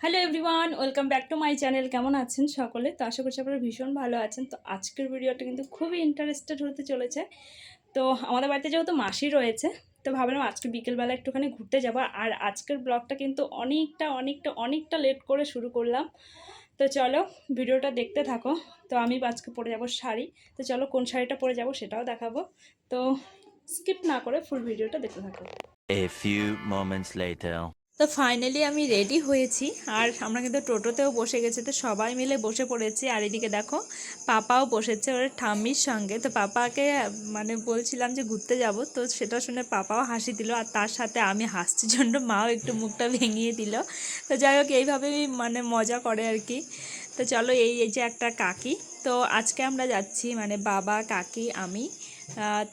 Hello everyone, welcome back to my channel. কেমন আছেন সকলে? তো আশা করছি আপনারা ভীষণ ভালো আছেন। তো আজকের ভিডিওটা কিন্তু খুবই ইন্টারেস্টেড হতে চলেছে। তো আমাদের বাড়িতে যেহেতু মাসি রয়েছে, তো ভাবলাম আজকে বিকেলবেলা একটুখানি ঘুরতে যাব। আর আজকের ব্লগটা কিন্তু অনেকটা লেট করে শুরু করলাম। তো চলো ভিডিওটা দেখতে থাকো। তো আমি আজকে পরে যাব শাড়ি। তো চলো কোন শাড়িটা পরে যাব সেটাও দেখাবো। তো স্কিপ না করে ফুল ভিডিওটা দেখতে থাকো। A few moments later. তো ফাইনালি আমি রেডি হয়েছি, আর আমরা কিন্তু টোটোতেও বসে গেছি। তো সবাই মিলে বসে পড়েছি। আর এদিকে দেখো পাপাও বসেছে ওর ঠাম্মির সঙ্গে। তো পাপাকে মানে বলছিলাম যে ঘুরতে যাব, তো সেটা শুনে পাপাও হাসি দিল, আর তার সাথে আমি হাসছির জন্য মাও একটু মুখটা ভেঙিয়ে দিল। তো যাই হোক এইভাবেই মানে মজা করে আর কি। তো চলো এই যে একটা কাকি। তো আজকে আমরা যাচ্ছি মানে বাবা, কাকি, আমি,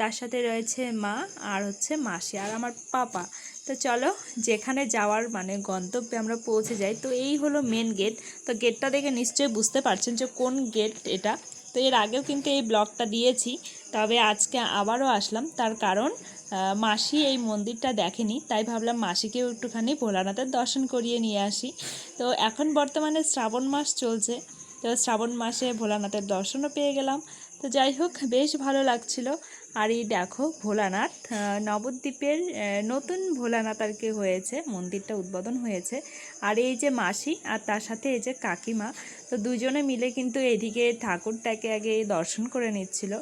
তার সাথে রয়েছে মা, আর হচ্ছে মাসি, আর আমার পাপা। তো চলো যেখানে যাওয়ার মানে গন্তব্যে আমরা পৌঁছে যাই। তো এই হলো মেন গেট। তো গেটটা দেখে নিশ্চয়ই বুঝতে পারছেন যে কোন গেট এটা। তো এর আগেও কিন্তু এই ব্লগটা দিয়েছি, তবে আজকে আবারও আসলাম। তার কারণ মাসি এই মন্দিরটা দেখেনি, তাই ভাবলাম মাসিকেও একটুখানি ভোলানাথের দর্শন করিয়ে নিয়ে আসি। তো এখন বর্তমানে শ্রাবণ মাস চলছে, তো শ্রাবণ মাসে ভোলানাথের দর্শনও পেয়ে গেলাম। তো যাই হোক বেশ ভালো লাগছিল। আর এই দেখো ভোলানাথ নবদ্বীপের নতুন ভোলানাথ আর কি হয়েছে, মন্দিরটা উদ্বোধন হয়েছে। আর এই যে মাসি আর তার সাথে এই যে কাকিমা, তো দুজনে মিলে কিন্তু এদিকে ঠাকুরটাকে আগে দর্শন করে নিচ্ছিল।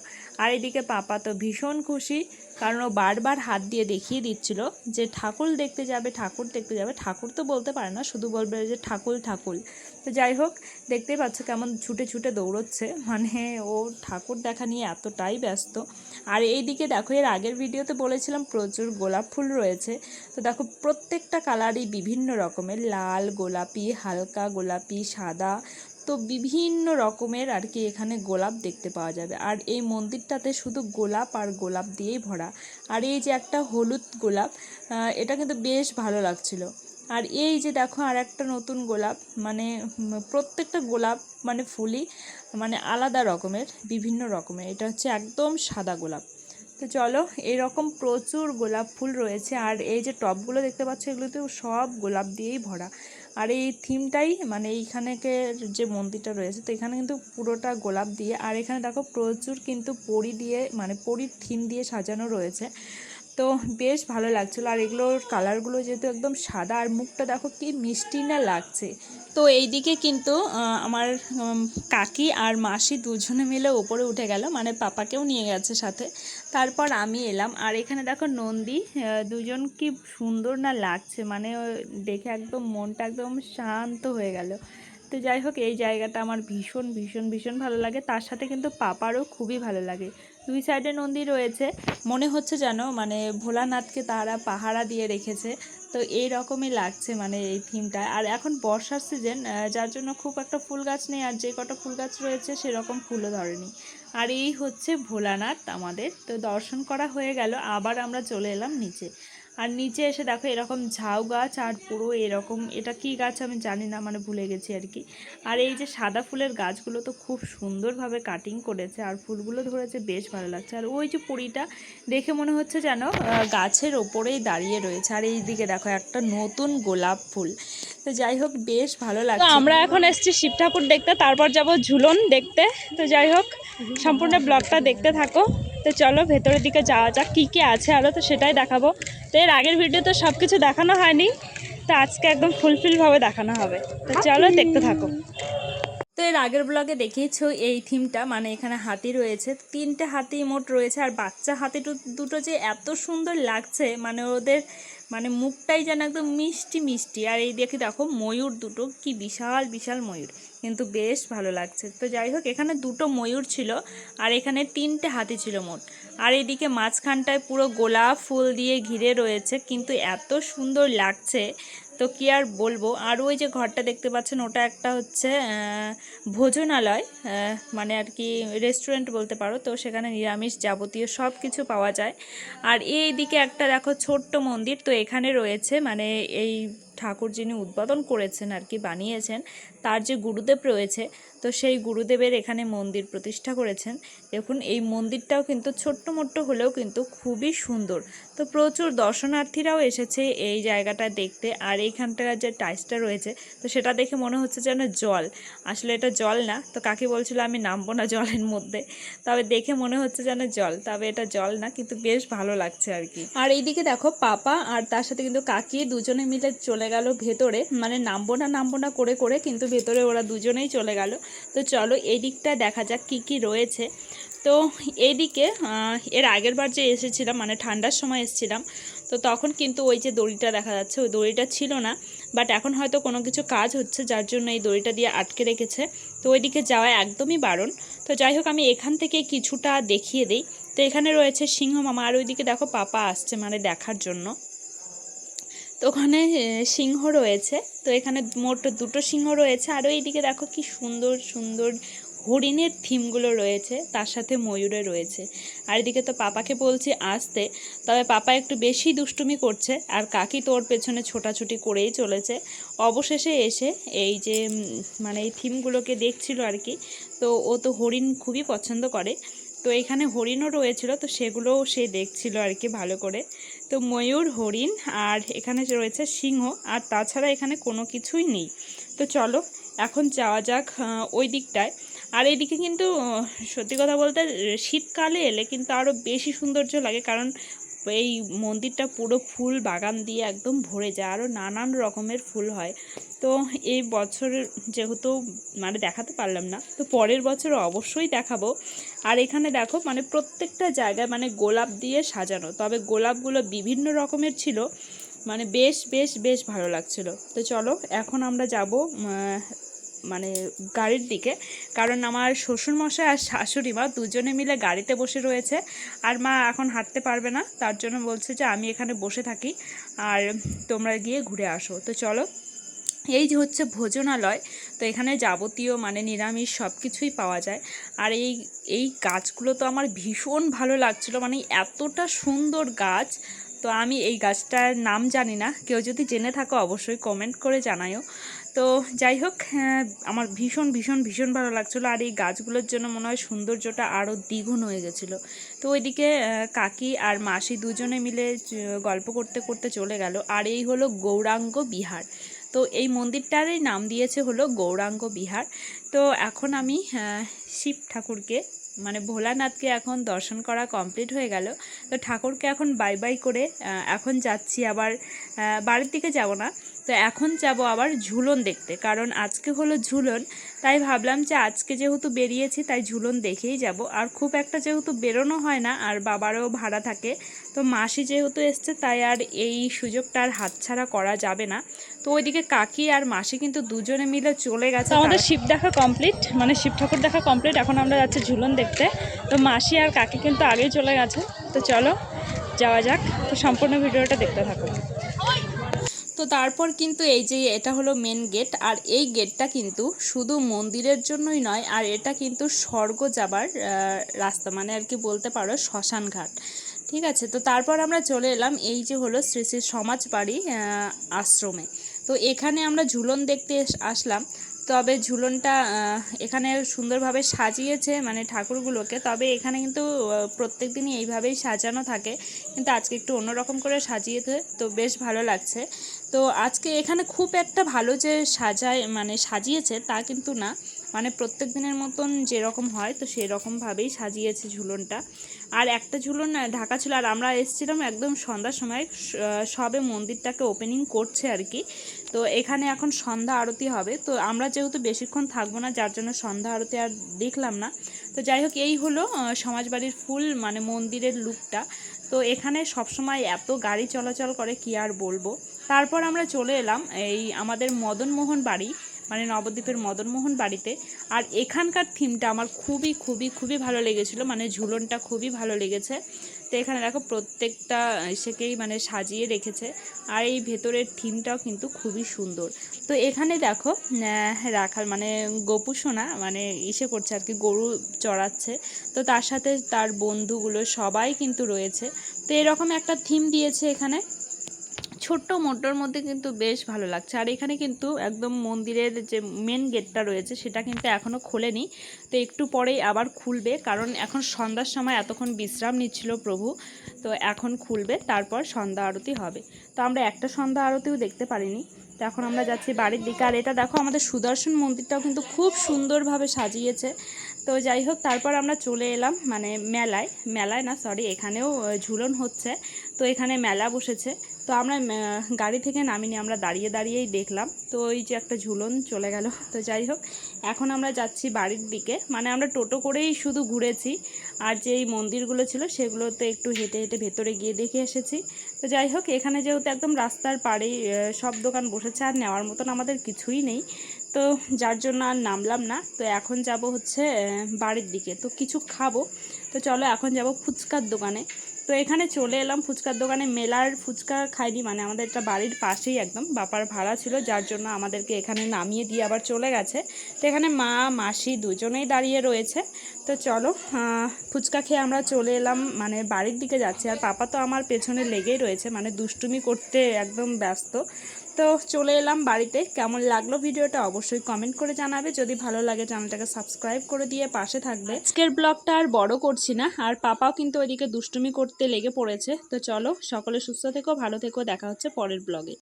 আর এদিকে পাপা তো ভীষণ খুশি, কারণ ও বারবার হাত দিয়ে দেখিয়ে দিচ্ছিল যে ঠাকুর দেখতে যাবে, ঠাকুর দেখতে যাবে। ঠাকুর তো বলতে পারে না, শুধু বলবে যে ঠাকুর ঠাকুর। তো যাই হোক দেখতেই পাচ্ছ কেমন ছুটে ছুটে দৌড়চ্ছে, মানে ও ঠাকুর দেখা নিয়ে এতটাই ব্যস্ত। আর এই দিকে দেখো এর আগের ভিডিওতে বলেছিলাম প্রচুর গোলাপ ফুল রয়েছে। তো দেখো প্রত্যেকটা কালারই বিভিন্ন রকমের, লাল, গোলাপি, হালকা গোলাপি, সাদা। তো বিভিন্ন রকমের আর কি এখানে গোলাপ দেখতে পাওয়া যাবে। আর এই মন্দিরটাতে শুধু গোলাপ আর গোলাপ দিয়েই ভরা। আর এই যে একটা হলুদ গোলাপ, এটা কিন্তু বেশ ভালো লাগছিল। আর এই যে দেখো আর একটা নতুন গোলাপ, মানে প্রত্যেকটা গোলাপ মানে ফুলই মানে আলাদা রকমের, বিভিন্ন রকমের। এটা হচ্ছে একদম সাদা গোলাপ। তো চলো এরকম প্রচুর গোলাপ ফুল রয়েছে। আর এই যে টবগুলো দেখতে পাচ্ছ এগুলোতেও সব গোলাপ দিয়েই ভরা। আর এই থিমটাই মানে এইখানেকের যে মন্দিরটা রয়েছে, তো এখানে কিন্তু পুরোটা গোলাপ দিয়ে। আর এখানে দেখো প্রচুর কিন্তু পরি দিয়ে মানে পরির থিম দিয়ে সাজানো রয়েছে। তো বেশ ভালো লাগছিলো। আর এগুলোর কালারগুলো যেহেতু একদম সাদা, আর মুখটা দেখো কি মিষ্টি না লাগছে। তো এইদিকে কিন্তু আমার কাকি আর মাসি দুজনে মিলে ওপরে উঠে গেল, মানে পাপাকেও নিয়ে গেছে সাথে। তারপর আমি এলাম। আর এখানে দেখো নন্দী, দুজন কি সুন্দর না লাগছে, মানে দেখে একদম মনটা একদম শান্ত হয়ে গেল। তো যাই হোক এই জায়গাটা আমার ভীষণ ভীষণ ভীষণ ভালো লাগে। তার সাথে কিন্তু পাপারও খুবই ভালো লাগে। দুই সাইডে নন্দী রয়েছে, মনে হচ্ছে যেন মানে ভোলানাথকে তারা পাহারা দিয়ে রেখেছে। তো এই রকমই লাগছে মানে এই থিমটা। আর এখন বর্ষার সিজন, যার জন্য খুব একটা ফুল গাছ নেই, আর যে কটা ফুল গাছ রয়েছে সেরকম ফুলও ধরেনি। আর এই হচ্ছে ভোলানাথ আমাদের। তো দর্শন করা হয়ে গেল, আবার আমরা চলে এলাম নিচে। আর নিচে এসে দেখো এরকম ঝাউ গাছ, আর পুরো এরকম এটা কি গাছ আমি জানি না, মানে ভুলে গেছি আর কি। আর এই যে সাদা ফুলের গাছগুলো তো খুব সুন্দরভাবে কাটিং করেছে, আর ফুলগুলো ধরেছে, বেশ ভালো লাগছে। আর ওই যে পরীটা দেখে মনে হচ্ছে যেন গাছের ওপরেই দাঁড়িয়ে রয়েছে। আর এই দিকে দেখো একটা নতুন গোলাপ ফুল। তো যাই হোক বেশ ভালো লাগছে। তো আমরা এখন এসেছি শিব ঠাকুর দেখতে, তারপর যাব ঝুলন দেখতে। তো যাই হোক সম্পূর্ণ ব্লগটা দেখতে থাকো। তো চলো ভেতরের দিকে যাওয়া যাক, কী কী আছে আরও, তো সেটাই দেখাবো। তো এর আগের ভিডিওতে সব কিছু দেখানো হয়নি, তো আজকে একদম ফুলফিলভাবে দেখানো হবে। তো চলো দেখতে থাকো। তো এর আগের ব্লগে দেখিয়েছো এই থিমটা, মানে এখানে হাতি রয়েছে, তিনটে হাতি মোট রয়েছে। আর বাচ্চা হাতি দুটো যে এত সুন্দর লাগছে, মানে ওদের মানে মুখটাই যেন একদম মিষ্টি মিষ্টি। আর এই দেখে দেখো ময়ূর দুটো, কি বিশাল বিশাল ময়ূর, কিন্তু বেশ ভালো লাগছে। তো যাই হোক এখানে দুটো ময়ূর ছিল, আর এখানে তিনটে হাতি ছিল মোট। আর এদিকে মাঝখানটায় পুরো গোলাপ ফুল দিয়ে ঘিরে রয়েছে, কিন্তু এত সুন্দর লাগছে তো কি আর বলবো। আর ওই যে ঘরটা দেখতে পাচ্ছেন ওটা একটা হচ্ছে ভোজনালয়, মানে আর কি রেস্টুরেন্ট বলতে পারো। তো সেখানে নিরামিষ যাবতীয় সব কিছু পাওয়া যায়। আর এই দিকে একটা দেখো ছোট্ট মন্দির, তো এখানে রয়েছে মানে এই ঠাকুর যিনি উদ্বোধন করেছেন আর কি, বানিয়েছেন, তার যে গুরুদেব রয়েছে, তো সেই গুরুদেবের এখানে মন্দির প্রতিষ্ঠা করেছেন। দেখুন এই মন্দিরটাও কিন্তু ছোট্ট মোট্ট হলেও কিন্তু খুবই সুন্দর। তো প্রচুর দর্শনার্থীরাও এসেছে এই জায়গাটা দেখতে। আর এইখানটার যে টাইলসটা রয়েছে, তো সেটা দেখে মনে হচ্ছে যেন জল, আসলে এটা জল না। তো কাকি বলছিল আমি নামবো না জলের মধ্যে, তবে দেখে মনে হচ্ছে যেন জল, তবে এটা জল না, কিন্তু বেশ ভালো লাগছে আর কি। আর এইদিকে দেখো পাপা আর তার সাথে কিন্তু কাকি দুজনে মিলে চলে গেল ভেতরে, মানে নামবো না করে করে কিন্তু ভেতরে ওরা দুজনেই চলে গেল। তো চলো এই দিকটা দেখা যাক কি কি রয়েছে। তো এইদিকে এর আগের বার যে এসেছিলাম, মানে ঠান্ডার সময় এসেছিলাম, তো তখন কিন্তু ওই যে দড়িটা দেখা যাচ্ছে, ওই দড়িটা ছিল না। বাট এখন হয়তো কোনো কিছু কাজ হচ্ছে, যার জন্য এই দড়িটা দিয়ে আটকে রেখেছে। তো ওইদিকে যাওয়া একদমই বারণ। তো যাই হোক আমি এখান থেকে কিছুটা দেখিয়ে দিই। তো এখানে রয়েছে সিংহ মামা, আর ওইদিকে দেখো পাপা আসছে মানে দেখার জন্য। তো ওখানে সিংহ রয়েছে, তো এখানে মোট দুটো সিংহ রয়েছে। আর এইদিকে দেখো কি সুন্দর সুন্দর হরিণের থিমগুলো রয়েছে, তার সাথে ময়ূরে রয়েছে। আর এদিকে তো পাপাকে বলছি আসতে, তবে পাপা একটু বেশি দুষ্টুমি করছে, আর কাকি তো ওর পেছনে ছোটাছুটি করেই চলেছে। অবশেষে এসে এই যে মানে এই থিমগুলোকে দেখছিল আর কি। তো ও তো হরিণ খুবই পছন্দ করে, তো এখানে হরিণও রয়েছিল, তো সেগুলোও সে দেখছিল আর কি ভালো করে। তো ময়ূর, হরিণ, আর এখানে রয়েছে সিংহ, আর তাছাড়া এখানে কোনো কিছুই নেই। তো চলো এখন যাওয়া যাক ওই দিকটায়। আর এইদিকে কিন্তু সত্যি কথা বলতে শীতকালে এলে কিন্তু আরও বেশি সৌন্দর্য লাগে, কারণ এই মন্দিরটা পুরো ফুল বাগান দিয়ে একদম ভরে যায়, আরও নানান রকমের ফুল হয়। তো এই বছর যেহেতু মানে দেখাতে পারলাম না, তো পরের বছর অবশ্যই দেখাবো। আর এখানে দেখো মানে প্রত্যেকটা জায়গায় মানে গোলাপ দিয়ে সাজানো, তবে গোলাপগুলো বিভিন্ন রকমের ছিল, মানে বেশ বেশ বেশ ভালো লাগছিল। তো চলো এখন আমরা যাব মানে গাড়ির দিকে, কারণ আমার শ্বশুরমশাই আর শাশুড়ি মা দুজনে মিলে গাড়িতে বসে রয়েছে। আর মা এখন হাঁটতে পারবে না, তার জন্য বলছে যে আমি এখানে বসে থাকি আর তোমরা গিয়ে ঘুরে আসো। তো চলো, এই যে হচ্ছে ভোজনালয়। তো এখানে যাবতীয় মানে নিরামিষ সব কিছুই পাওয়া যায়। আর এই এই গাছগুলো তো আমার ভীষণ ভালো লাগছিল, মানে এতটা সুন্দর গাছ। তো আমি এই গাছটার নাম জানি না, কেউ যদি জেনে থাকো অবশ্যই কমেন্ট করে জানায়ও। তো যাই হোক আমার ভীষণ ভীষণ ভীষণ ভালো লাগছিলো, আর এই গাছগুলোর জন্য মনে হয় সৌন্দর্যটা আরও দ্বিগুণ হয়ে গেছিলো। তো ওইদিকে কাকি আর মাসি দুজনে মিলে গল্প করতে করতে চলে গেল। আর এই হলো গৌরাঙ্গ বিহার। তো এই মন্দিরটারই নাম দিয়েছে হলো গৌরাঙ্গ বিহার। তো এখন আমি শিব ঠাকুরকে মানে ভোলানাথকে এখন দর্শন করা কমপ্লিট হয়ে গেল। তো ঠাকুরকে এখন বাই বাই করে এখন যাচ্ছি আবার বাড়ির দিকে যাব না, তো এখন যাব আবার ঝুলন দেখতে, কারণ আজকে হলো ঝুলন। তাই ভাবলাম যে আজকে যেহেতু বেরিয়েছি তাই ঝুলন দেখেই যাব। আর খুব একটা যেহেতু বেরোনো হয় না, আর বাবারও ভাড়া থাকে, তো মাসি যেহেতু এসছে তাই আর এই সুযোগটা আর হাতছাড়া করা যাবে না। তো ওইদিকে কাকি আর মাসি কিন্তু দুজনে মিলে চলে গেছে। আমাদের শিব দেখা কমপ্লিট, মানে শিব ঠাকুর দেখা কমপ্লিট, এখন আমরা যাচ্ছি ঝুলন দেখতে। তো মাসি আর কাকি কিন্তু আগেই চলে গেছে। তো চলো যাওয়া যাক, তো সম্পূর্ণ ভিডিওটা দেখতে থাকো। তো তারপর কিন্তু এই যে এটা হলো মেন গেট, আর এই গেটটা কিন্তু শুধু মন্দিরের জন্যই নয়, আর এটা কিন্তু স্বর্গ যাবার রাস্তা, মানে আর কি বলতে পারো শ্মশান ঘাট। ঠিক আছে, তো তারপর আমরা চলে এলাম এই যে হলো শ্রী শ্রী সমাজবাড়ি আশ্রমে। তো এখানে আমরা ঝুলন দেখতে আসলাম। তবে ঝুলনটা এখানে সুন্দরভাবে সাজিয়েছে মানে ঠাকুরগুলোকে, তবে এখানে কিন্তু প্রত্যেক দিনই এইভাবেই সাজানো থাকে, কিন্তু আজকে একটু অন্যরকম করে সাজিয়েছে, তো বেশ ভালো লাগছে। তো আজকে এখানে খুব একটা ভালো যে মানে সাজিয়েছে তা কিন্তু না, মানে প্রত্যেক দিনের মতন যেরকম হয় তো সেই রকমভাবেই সাজিয়েছে ঝুলনটা। আর একটা ঝুলন ঢাকা ছিল, আর আমরা এসেছিলাম একদম সন্ধ্যার সময়, সবে মন্দিরটাকে ওপেনিং করছে আর কি। তো এখানে এখন সন্ধ্যা আরতি হবে, তো আমরা যেহেতু বেশিক্ষণ থাকবো না, যার জন্য সন্ধ্যা আরতি আর দেখলাম না। তো যাই হোক এই হলো সমাজবাড়ির ফুল মানে মন্দিরের লুকটা। তো এখানে সবসময় এত গাড়ি চলাচল করে কি আর বলবো। তারপর আমরা চলে এলাম এই আমাদের মদনমোহন বাড়ি, মানে নবদ্বীপের মদনমোহন বাড়িতে। আর এখানকার থিমটা আমার খুবই খুবই খুবই ভালো লেগেছিলো, মানে ঝুলনটা খুবই ভালো লেগেছে। তো এখানে দেখো প্রত্যেকটা সেকেই মানে সাজিয়ে রেখেছে, আর এই ভেতরের থিমটাও কিন্তু খুবই সুন্দর। তো এখানে দেখো রাখাল মানে গোপু সোনা মানে করছে আর কি, গরু চড়াচ্ছে। তো তার সাথে তার বন্ধুগুলো সবাই কিন্তু রয়েছে। তো এরকম একটা থিম দিয়েছে এখানে, ছোট্ট মোটোর মধ্যে কিন্তু বেশ ভালো লাগছে। আর এখানে কিন্তু একদম মন্দিরের যে মেন গেটটা রয়েছে সেটা কিন্তু এখনও খোলেনি, তো একটু পরেই আবার খুলবে, কারণ এখন সন্ধ্যার সময় এতক্ষণ বিশ্রাম নিচ্ছিল প্রভু, তো এখন খুলবে, তারপর সন্ধ্যা আরতি হবে। তো আমরা একটা সন্ধ্যা আরতিও দেখতে পারিনি। তো এখন আমরা যাচ্ছি বাড়ির দিকে। আর এটা দেখো, আমাদের সুদর্শন মন্দিরটাও কিন্তু খুব সুন্দরভাবে সাজিয়েছে। তো যাই হোক, তারপর আমরা চলে এলাম মানে মেলায় না সরি, এখানেও ঝুলন হচ্ছে। তো এখানে মেলা বসেছে। তো আমরা গাড়ি থেকে নামিনি, আমরা দাঁড়িয়ে দাঁড়িয়েই দেখলাম। তো ওই যে একটা ঝুলন চলে গেল। তো যাই হোক, এখন আমরা যাচ্ছি বাড়ির দিকে। মানে আমরা টোটো করেই শুধু ঘুরেছি, আর যেই মন্দিরগুলো ছিল সেগুলোতে একটু হেঁটে হেঁটে ভেতরে গিয়ে দেখে এসেছি। তো যাই হোক, এখানে যেহেতু একদম রাস্তার পাড়েই সব দোকান বসেছে, আর নেওয়ার মতন আমাদের কিছুই নেই, তো যার জন্য আর নামলাম না। তো এখন যাব হচ্ছে বাড়ির দিকে, তো কিছু খাবো। তো চলো এখন যাব ফুচকার দোকানে। তো এখানে চলে এলাম ফুচকার দোকানে। মেলার ফুচকা খাইনি, মানে আমাদের এটা বাড়ির পাশেই একদম, বাপার ভাড়া ছিল, যার জন্য আমাদেরকে এখানে নামিয়ে দিয়ে আবার চলে গেছে। তো এখানে মা মাসি দুজনেই দাঁড়িয়ে রয়েছে। তো চলো ফুচকা খেয়ে আমরা চলে এলাম, মানে বাড়ির দিকে যাচ্ছি। আর পাপা তো আমার পেছনে লেগেই রয়েছে, মানে দুষ্টুমি করতে একদম ব্যস্ত। তো চলে এলাম বাড়িতে। কেমন লাগলো ভিডিওটা অবশ্যই কমেন্ট করে জানাবে। যদি ভালো লাগে চ্যানেলটাকে সাবস্ক্রাইব করে দিয়ে পাশে থাকবে। আজকের ব্লগটা আর বড় করছি না, আর পাপাও কিন্তু ওইদিকে দুষ্টুমি করতে লেগে পড়েছে। তো চলো, সকলে সুস্থ থেকো, ভালো থেকো, দেখা হচ্ছে পরের ব্লগে।